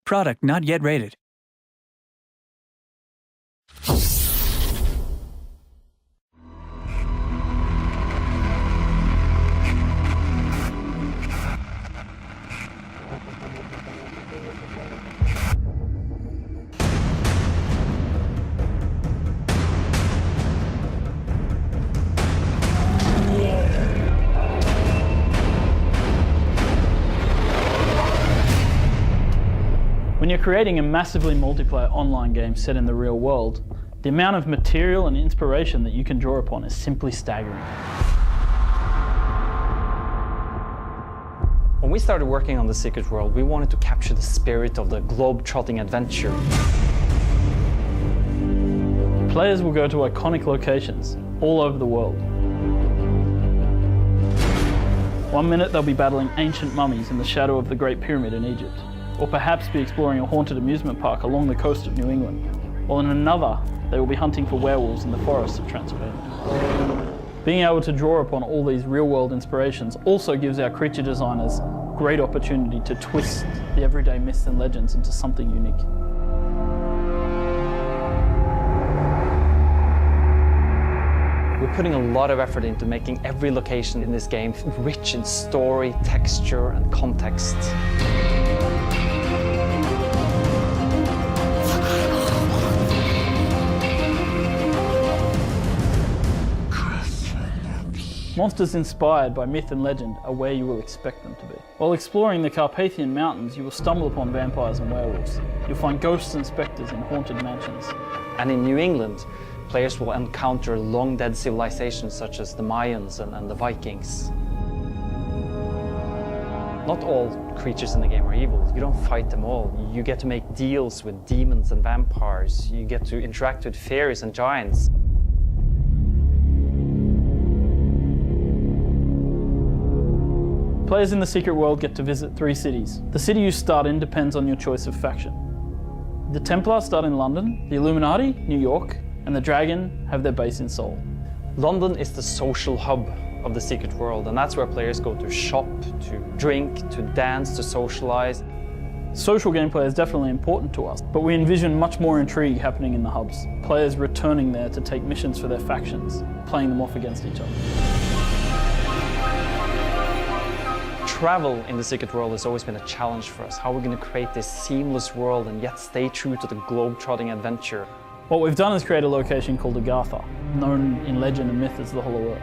Product not yet rated. When you're creating a massively multiplayer online game set in the real world, the amount of material and inspiration that you can draw upon is simply staggering. When we started working on The Secret World, we wanted to capture the spirit of the globe-trotting adventure. Players will go to iconic locations all over the world. One minute they'll be battling ancient mummies in the shadow of the Great Pyramid in Egypt, or perhaps be exploring a haunted amusement park along the coast of New England, while in another they will be hunting for werewolves in the forests of Transylvania. Being able to draw upon all these real-world inspirations also gives our creature designers great opportunity to twist the everyday myths and legends into something unique. We're putting a lot of effort into making every location in this game rich in story, texture, and context. Monsters inspired by myth and legend are where you will expect them to be. While exploring the Carpathian Mountains, you will stumble upon vampires and werewolves. You'll find ghosts and spectres in haunted mansions. And in New England, players will encounter long-dead civilizations such as the Mayans and the Vikings. Not all creatures in the game are evil. You don't fight them all. You get to make deals with demons and vampires. You get to interact with fairies and giants. Players in The Secret World get to visit 3 cities. The city you start in depends on your choice of faction. The Templars start in London, the Illuminati, New York, and the Dragon have their base in Seoul. London is the social hub of The Secret World, and that's where players go to shop, to drink, to dance, to socialize. Social gameplay is definitely important to us, but we envision much more intrigue happening in the hubs. Players returning there to take missions for their factions, playing them off against each other. Travel in The Secret World has always been a challenge for us. How are we going to create this seamless world and yet stay true to the globe-trotting adventure? What we've done is create a location called Agartha, known in legend and myth as the Hollow Earth.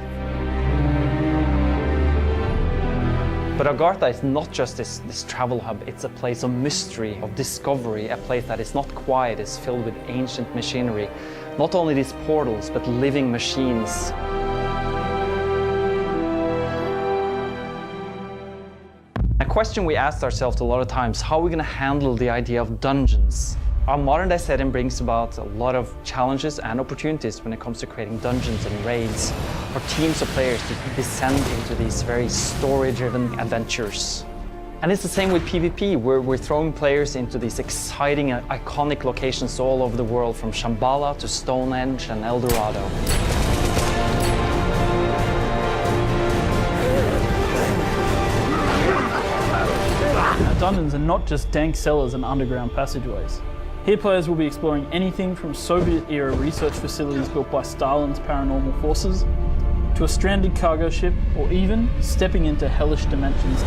But Agartha is not just this travel hub, it's a place of mystery, of discovery, a place that is not quiet, it's filled with ancient machinery. Not only these portals, but living machines. A question we asked ourselves a lot of times, how are we going to handle the idea of dungeons? Our modern day setting brings about a lot of challenges and opportunities when it comes to creating dungeons and raids for teams of players to descend into these very story-driven adventures. And it's the same with PvP, where we're throwing players into these exciting and iconic locations all over the world, from Shambhala to Stonehenge and El Dorado. Dungeons are not just dank cellars and underground passageways. Here players will be exploring anything from Soviet-era research facilities built by Stalin's paranormal forces, to a stranded cargo ship, or even stepping into hellish dimensions.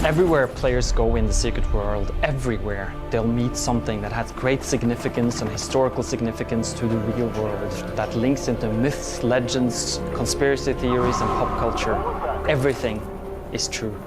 Everywhere players go in The Secret World, everywhere, they'll meet something that has great significance and historical significance to the real world, that links into myths, legends, conspiracy theories, and pop culture. Everything is true.